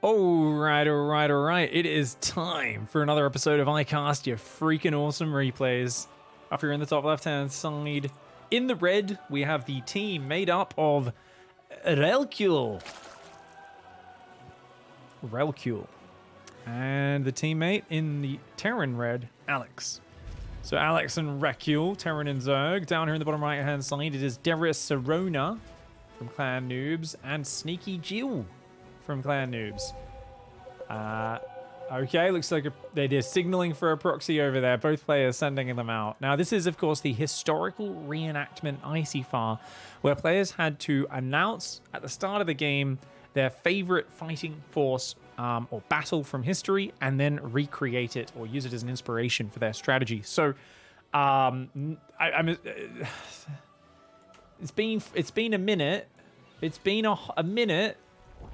Alright. It is time for another episode of iCast, your freaking awesome replays. Up here in the top left-hand side, in the red, we have the team made up of Relcule. And the teammate in the Terran red, Alex. So Alex and Recule, Terran and Zerg. Down here in the bottom right-hand side, it is Darius Serona from Clan Noobs and Sneaky Jill from Clan Noobs. Okay, looks like they're signaling for a proxy over there. Both players sending them out. Now, this is, of course, the historical reenactment ICYFAR, where players had to announce at the start of the game their favorite fighting force or battle from history, and then recreate it or use it as an inspiration for their strategy. So, it's been a minute. It's been a minute.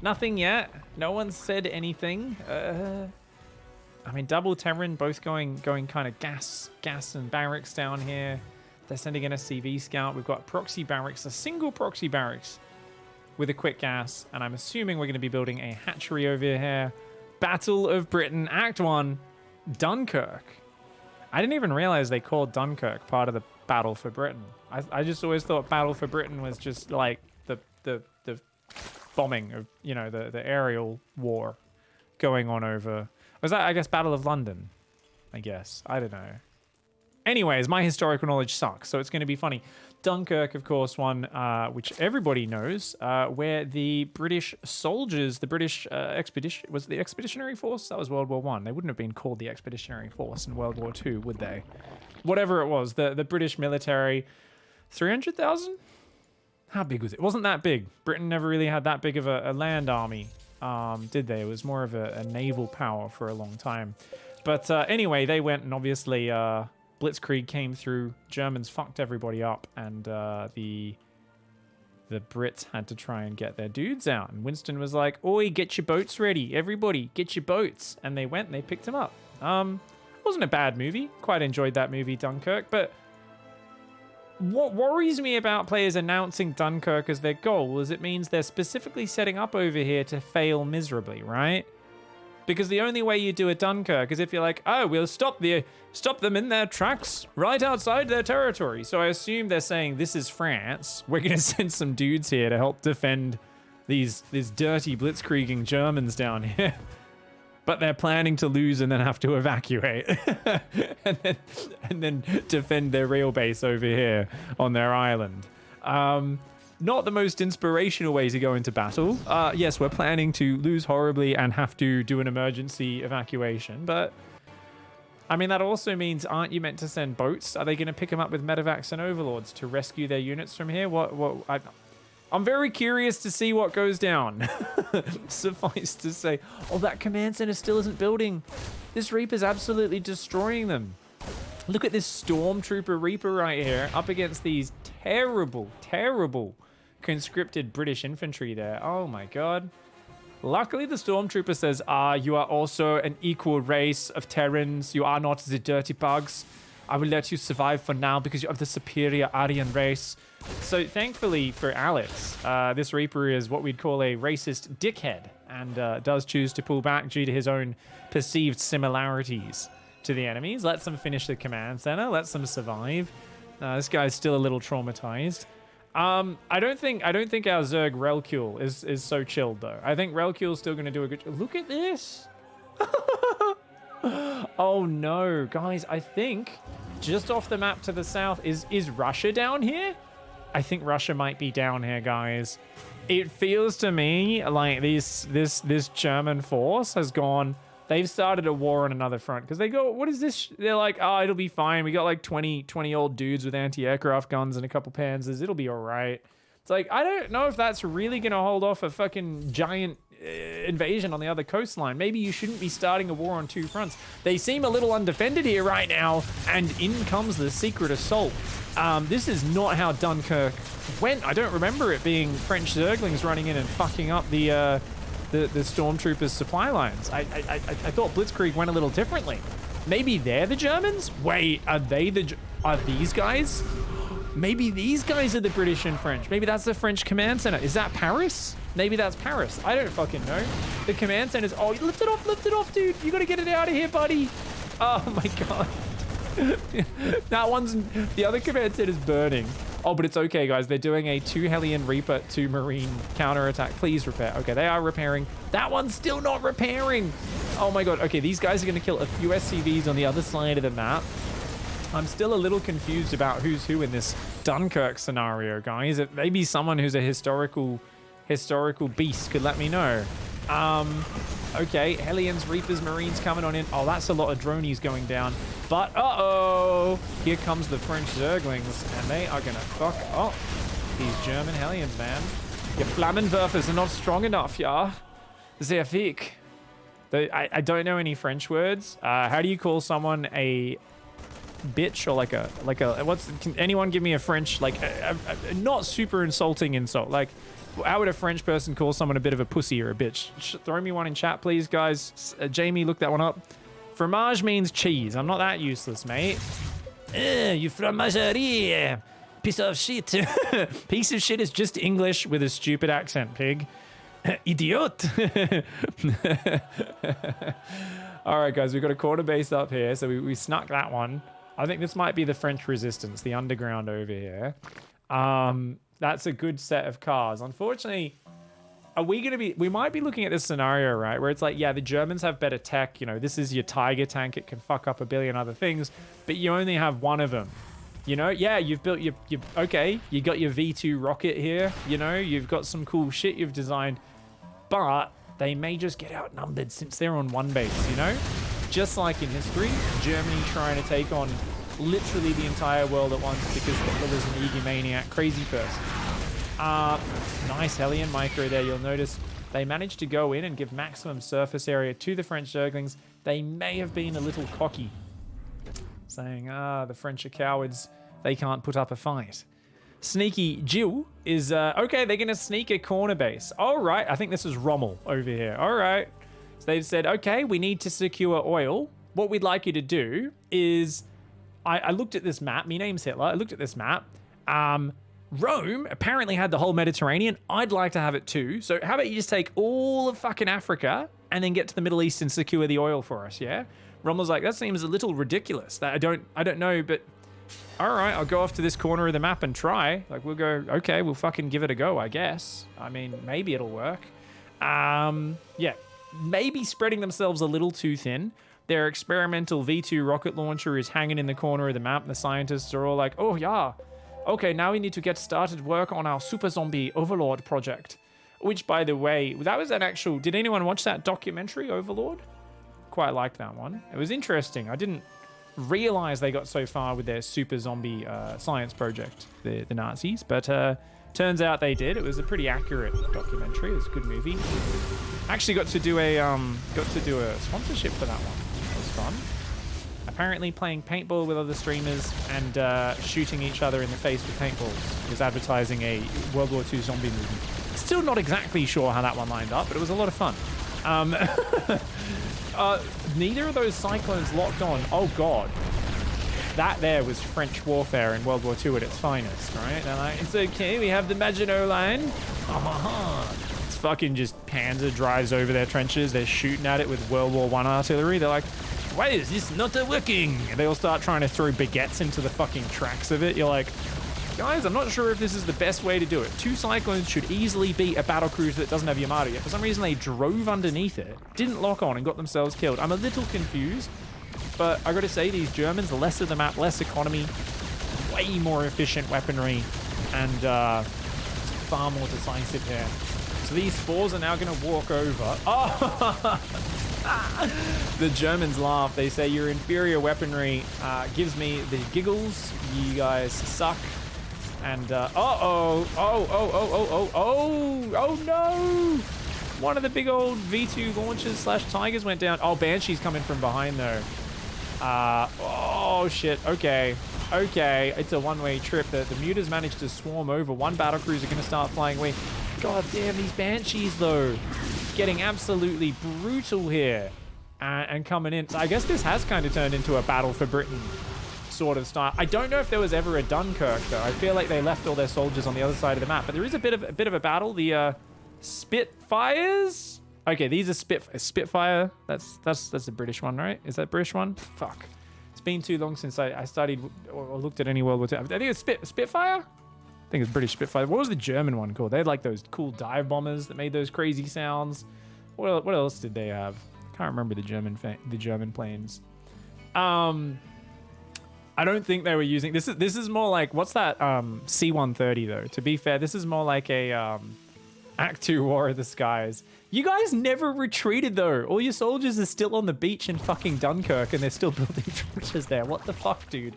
Nothing yet. No one said anything. I mean, double Terran, both going kind of gas and barracks down here. They're sending an SCV scout. We've got proxy barracks, a single proxy barracks with a quick gas, and I'm assuming we're going to be building a hatchery over here. Battle of Britain, Act 1, Dunkirk. I didn't even realize they called Dunkirk part of the Battle for Britain. I just always thought Battle for Britain was just like the bombing of, you know, the aerial war going on over... Was that, I guess, Battle of London? I guess. I don't know. Anyways, my historical knowledge sucks, so it's going to be funny. Dunkirk, of course, one which everybody knows, where the British soldiers, the British expedition... Was it the Expeditionary Force? That was World War I. They wouldn't have been called the Expeditionary Force in World War II, would they? Whatever it was, the British military... 300,000? How big was it? It wasn't that big. Britain never really had that big of a land army, did they? It was more of a naval power for a long time. But anyway, they went, and obviously Blitzkrieg came through. Germans fucked everybody up, and the Brits had to try and get their dudes out. And Winston was like, "Oi, get your boats ready. Everybody, get your boats." And they went and they picked him up. It wasn't a bad movie. Quite enjoyed that movie, Dunkirk, but... What worries me about players announcing Dunkirk as their goal is it means they're specifically setting up over here to fail miserably, right? Because the only way you do a Dunkirk is if you're like, oh, we'll stop them in their tracks right outside their territory. So I assume they're saying, this is France. We're going to send some dudes here to help defend these dirty blitzkrieging Germans down here. But they're planning to lose and then have to evacuate and then defend their real base over here on their island. Not the most inspirational way to go into battle. Yes, we're planning to lose horribly and have to do an emergency evacuation. But, I mean, that also means, aren't you meant to send boats? Are they going to pick them up with medevacs and overlords to rescue their units from here? I'm very curious to see what goes down. Suffice to say. Oh, that command center still isn't building. This Reaper's absolutely destroying them. Look at this Stormtrooper Reaper right here up against these terrible conscripted British infantry there. Oh my god. Luckily, the Stormtrooper says, you are also an equal race of Terrans. You are not the dirty bugs. I will let you survive for now because you have the superior Aryan race. So thankfully for Alex, this Reaper is what we'd call a racist dickhead and does choose to pull back due to his own perceived similarities to the enemies. Lets them finish the command center, lets them survive. This guy's still a little traumatized. I don't think our Zerg Relcule is so chilled though. I think Relcule's still going to do a good job. Look at this. Oh no, guys, I think just off the map to the south is Russia down here? I think Russia might be down here, guys. It feels to me like this German force has gone... They've started a war on another front because they go, what is this? They're like, oh, it'll be fine. We got like 20 old dudes with anti-aircraft guns and a couple Panzers. It'll be all right. It's like, I don't know if that's really going to hold off a fucking giant invasion on the other coastline. Maybe you shouldn't be starting a war on two fronts. They seem a little undefended here right now, and in comes the secret assault. This is not how Dunkirk went. I don't remember it being French Zerglings running in and fucking up the Stormtroopers' supply lines. I thought Blitzkrieg went a little differently. Maybe they're the Germans? Wait, are these guys? Maybe these guys are the British and French. Maybe that's the French command center. Is that Paris? Maybe that's Paris. I don't fucking know. The command center's... Oh, lift it off, dude. You gotta get it out of here, buddy. Oh my god. That one's... The other command center's burning. Oh, but it's okay, guys. They're doing a 2 Hellion Reaper, 2 Marine counterattack. Please repair. Okay, they are repairing. That one's still not repairing. Oh my god. Okay, these guys are gonna kill a few SCVs on the other side of the map. I'm still a little confused about who's who in this Dunkirk scenario, guys. Maybe someone who's a historical beast could let me know. Okay, Hellions, Reapers, Marines coming on in. Oh, that's a lot of dronies going down. But, uh-oh, here comes the French Zerglings, and they are gonna fuck up these German Hellions, man. Your Flammenwerfers are not strong enough, yeah? Sehr fick. I don't know any French words. How do you call someone a bitch or like a can anyone give me a French, like a not super insulting insult? Like, how would a French person call someone a bit of a pussy or a bitch? Throw me one in chat, please, guys. Jamie, look that one up. Fromage means cheese. I'm not that useless, mate. You fromagerie. Piece of shit. Piece of shit is just English with a stupid accent, pig. Idiot. All right, guys, we've got a quarter base up here, so we snuck that one. I think this might be the French resistance, the underground over here. That's a good set of cars. Unfortunately, we might be looking at this scenario, right, where it's like, yeah, the Germans have better tech. You know, this is your Tiger tank. It can fuck up a billion other things, but you only have one of them. You know, yeah, you've built okay, you got your V2 rocket here. You know, you've got some cool shit you've designed, but they may just get outnumbered since they're on one base, you know? Just like in history, Germany trying to take on literally the entire world at once because Hitler's an egomaniac crazy person. Nice Hellion micro there. You'll notice they managed to go in and give maximum surface area to the French Zerglings. They may have been a little cocky, saying, the French are cowards. They can't put up a fight. Sneaky Jill is, okay, they're going to sneak a corner base. All right, I think this is Rommel over here. All right. So they've said, okay, we need to secure oil. What we'd like you to do is, I looked at this map. My name's Hitler. I looked at this map. Rome apparently had the whole Mediterranean. I'd like to have it too. So how about you just take all of fucking Africa and then get to the Middle East and secure the oil for us, yeah? Rommel's like, that seems a little ridiculous. That I don't know, but all right, I'll go off to this corner of the map and try. Like, we'll go, okay, we'll fucking give it a go, I guess. I mean, maybe it'll work. Yeah, maybe spreading themselves a little too thin. Their experimental V2 rocket launcher is hanging in the corner of the map. The scientists are all like, oh yeah, okay, now we need to get started work on our super zombie overlord project. Which, by the way, that was an actual, did anyone watch that documentary, Overlord? Quite liked that one. It was interesting. I didn't realize they got so far with their super zombie science project, the Nazis, but turns out they did. It was a pretty accurate documentary. It was a good movie. Actually got to do a sponsorship for that one. That was fun. Apparently playing paintball with other streamers and shooting each other in the face with paintballs was advertising a World War II zombie movement. Still not exactly sure how that one lined up, but it was a lot of fun. Neither of those cyclones locked on. Oh god. That there was French warfare in World War II at its finest, right? They're like, it's okay, we have the Maginot Line. It's fucking just Panzer drives over their trenches. They're shooting at it with World War I artillery. They're like, why is this not working? And they all start trying to throw baguettes into the fucking tracks of it. You're like, guys, I'm not sure if this is the best way to do it. 2 cyclones should easily beat a battlecruiser that doesn't have Yamato yet. For some reason, they drove underneath it, didn't lock on, and got themselves killed. I'm a little confused, but I gotta say, these Germans, less of the map, less economy, way more efficient weaponry, and far more decisive here. So these spores are now gonna walk over. Oh! The Germans laugh. They say your inferior weaponry gives me the giggles. You guys suck. And oh no! One of the big old V2 launchers / Tigers went down. Oh, Banshee's coming from behind though. Oh shit. Okay. It's a one-way trip. The mutas managed to swarm over. One battlecruiser gonna start flying away. God damn, these Banshees though, getting absolutely brutal here and coming in. So I guess this has kind of turned into a battle for Britain sort of style. I don't know if there was ever a Dunkirk though. I feel like they left all their soldiers on the other side of the map, but there is a bit of a battle. The Spitfires. Okay, these are Spitfire. That's a British one, right? Is that British one? Fuck. It's been too long since I studied or looked at any World War II. I think it's Spitfire. I think it's British Spitfire. What was the German one called? They had like those cool dive bombers that made those crazy sounds. What else did they have? Can't remember the German planes. I don't think they were using this is more like, what's that C-130 though? To be fair, this is more like a Act 2 War of the Skies. You guys never retreated though. All your soldiers are still on the beach in fucking Dunkirk and they're still building trenches there. What the fuck, dude?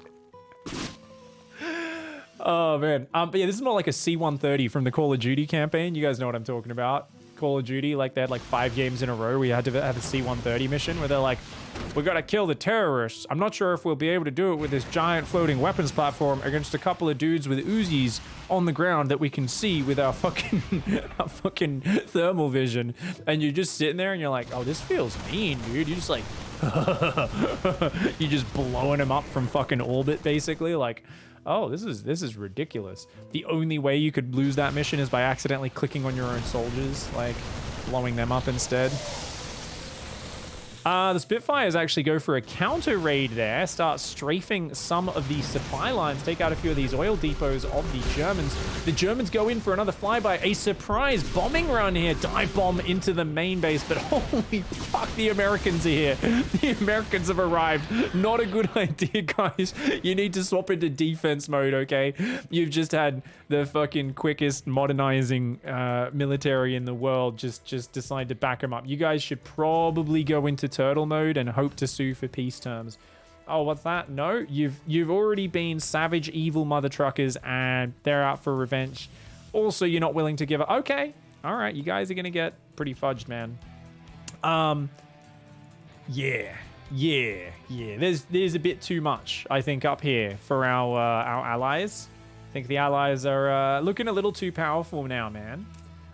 Oh man. But yeah, this is more like a C-130 from the Call of Duty campaign. You guys know what I'm talking about. Call of Duty, like they had like 5 games in a row where you had to have a C-130 mission where they're like, we gotta kill the terrorists. I'm not sure if we'll be able to do it with this giant floating weapons platform against a couple of dudes with Uzis on the ground that we can see with our fucking thermal vision. And you're just sitting there and you're like, oh, this feels mean, dude. You just like, you're just blowing them up from fucking orbit, basically. Like, oh, this is ridiculous. The only way you could lose that mission is by accidentally clicking on your own soldiers, like blowing them up instead. The Spitfires actually go for a counter raid there, start strafing some of the supply lines, take out a few of these oil depots of the Germans. The Germans go in for another flyby, a surprise bombing run here, dive bomb into the main base, but holy fuck, the Americans are here. The Americans have arrived. Not a good idea, guys. You need to swap into defense mode, okay? You've just had the fucking quickest modernizing military in the world just decide to back them up. You guys should probably go into turtle mode and hope to sue for peace terms. Oh, what's that? No, you've already been savage, evil mother truckers, and they're out for revenge. Also, you're not willing to give up. Okay, all right, you guys are gonna get pretty fudged, man. Yeah. There's a bit too much, I think, up here for our allies. I think the allies are looking a little too powerful now, man.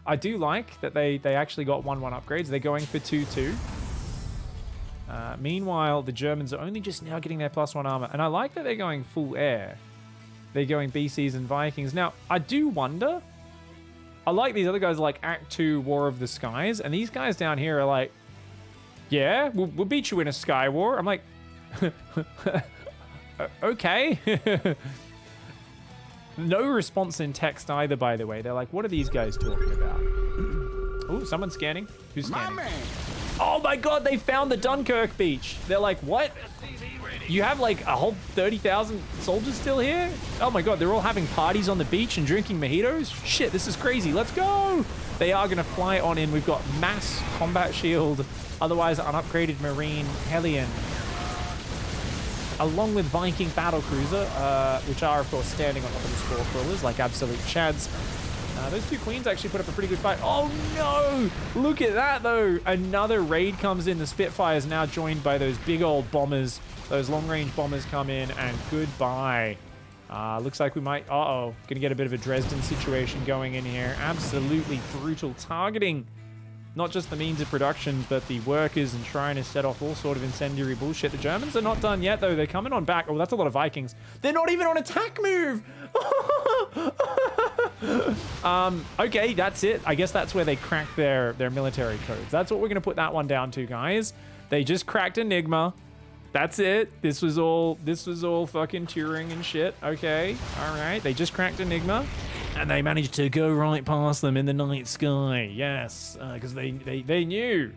I do like that they actually got 1-1 upgrades. They're going for 2-2. Meanwhile, the Germans are only just now getting their +1 armor. And I like that they're going full air. They're going BCs and Vikings. Now, I do wonder. I like these other guys like Act 2 War of the Skies. And these guys down here are like, yeah, we'll beat you in a sky war. I'm like, okay. No response in text either, by the way. They're like, what are these guys talking about? Oh, someone's scanning. Who's scanning? Oh my god, they found the Dunkirk beach. They're like, what? You have like a whole 30,000 soldiers still here? Oh my god, they're all having parties on the beach and drinking mojitos? Shit, this is crazy. Let's go. They are going to fly on in. We've got mass combat shield, otherwise unupgraded marine Hellion, along with Viking battle cruiser, which are of course standing on top of the spore crawlers like absolute chads. Those two queens actually put up a pretty good fight. Oh no! Look at that though. Another raid comes in. The Spitfire is now joined by those big old bombers. Those long-range bombers come in and goodbye. Looks like we might... Uh-oh. Gonna get a bit of a Dresden situation going in here. Absolutely brutal targeting. Not just the means of production, but the workers, and trying to set off all sort of incendiary bullshit. The Germans are not done yet, though. They're coming on back. Oh, that's a lot of Vikings. They're not even on attack move! Okay, that's it. I guess that's where they cracked their military codes. That's what we're going to put that one down to, guys. They just cracked Enigma. That's it. This was all fucking Turing and shit. Okay, all right. They just cracked Enigma. And they managed to go right past them in the night sky. Yes, because they knew.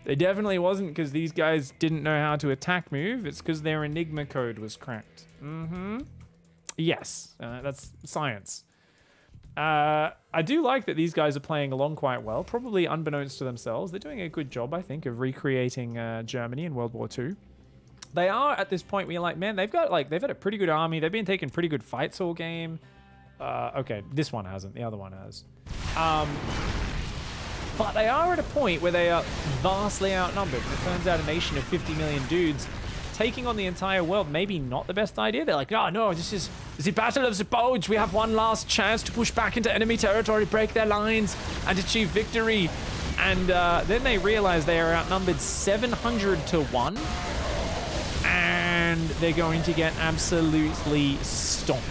They definitely wasn't because these guys didn't know how to attack move. It's because their Enigma code was cracked. Yes, that's science. I do like that these guys are playing along quite well, probably unbeknownst to themselves. They're doing a good job, I think, of recreating Germany in World War II. They are at this point where you're like, man, they've had a pretty good army. They've been taking pretty good fights all game. Okay, this one hasn't. The other one has. But they are at a point where they are vastly outnumbered. It turns out a nation of 50 million dudes taking on the entire world, maybe not the best idea. They're like, oh no, this is the Battle of the Bulge. We have one last chance to push back into enemy territory, break their lines, and achieve victory. And then they realize they are outnumbered 700-1. And they're going to get absolutely stomped.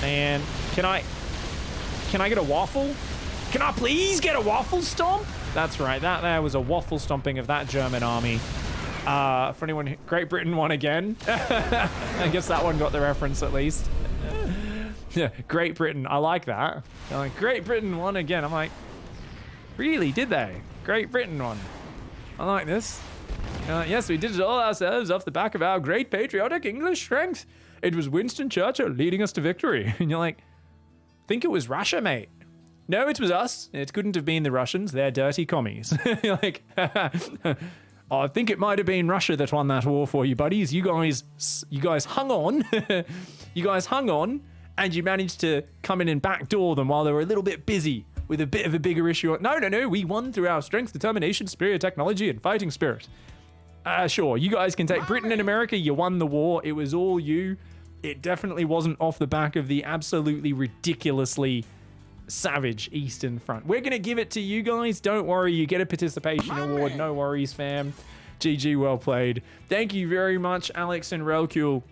And can I get a waffle? Can I please get a waffle stomp? That's right, that there was a waffle stomping of that German army. For anyone, Great Britain won again. I guess that one got the reference at least. Yeah, Great Britain, I like that. They're like, Great Britain won again. I'm like, really, did they? Great Britain won. I like this. Yes, we did it all ourselves off the back of our great patriotic English strength. It was Winston Churchill leading us to victory. And you're like, think it was Russia, mate. No, it was us. It couldn't have been the Russians. They're dirty commies. You're like, I think it might have been Russia that won that war for you, buddies. You guys hung on. You guys hung on, and you managed to come in and backdoor them while they were a little bit busy with a bit of a bigger issue. No. We won through our strength, determination, superior technology, and fighting spirit. Sure, you guys can take Britain and America. You won the war. It was all you. It definitely wasn't off the back of the absolutely ridiculously savage Eastern Front. We're going to give it to you guys. Don't worry. You get a participation award. No worries, fam. GG, well played. Thank you very much, Alex and Relcule.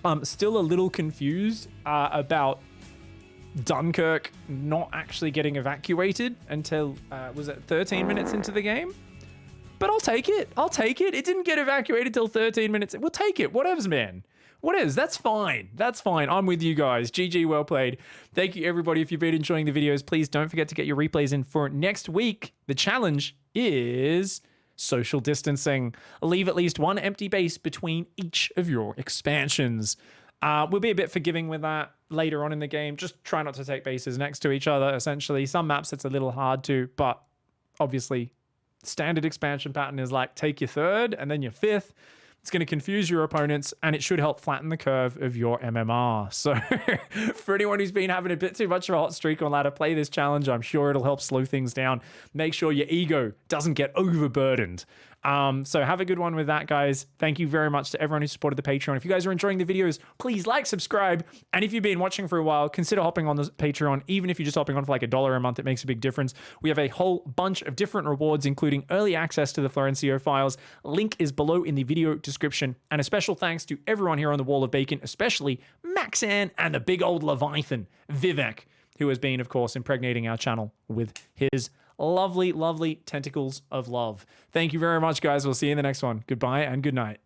I'm still a little confused about Dunkirk not actually getting evacuated until, was it 13 minutes into the game? But I'll take it. I'll take it. It didn't get evacuated till 13 minutes. We'll take it. Whatevs, man. What is? That's fine. That's fine. I'm with you guys. GG, well played. Thank you, everybody. If you've been enjoying the videos, please don't forget to get your replays in for next week. The challenge is social distancing. Leave at least one empty base between each of your expansions. We'll be a bit forgiving with that later on in the game. Just try not to take bases next to each other, essentially. Some maps it's a little hard to, but obviously standard expansion pattern is like take your third and then your fifth. It's going to confuse your opponents, and it should help flatten the curve of your MMR. So for anyone who's been having a bit too much of a hot streak on ladder, play this challenge. I'm sure it'll help slow things down. Make sure your ego doesn't get overburdened. So have a good one with that, guys. Thank you very much to everyone who supported the Patreon. If you guys are enjoying the videos, please like, subscribe. And if you've been watching for a while, consider hopping on the Patreon. Even if you're just hopping on for like $1 a month, it makes a big difference. We have a whole bunch of different rewards, including early access to the Florencio files. Link is below in the video description. And a special thanks to everyone here on the Wall of Bacon, especially Maxan and the big old Leviathan, Vivek, who has been, of course, impregnating our channel with his lovely, lovely tentacles of love. Thank you very much, guys. We'll see you in the next one. Goodbye and good night.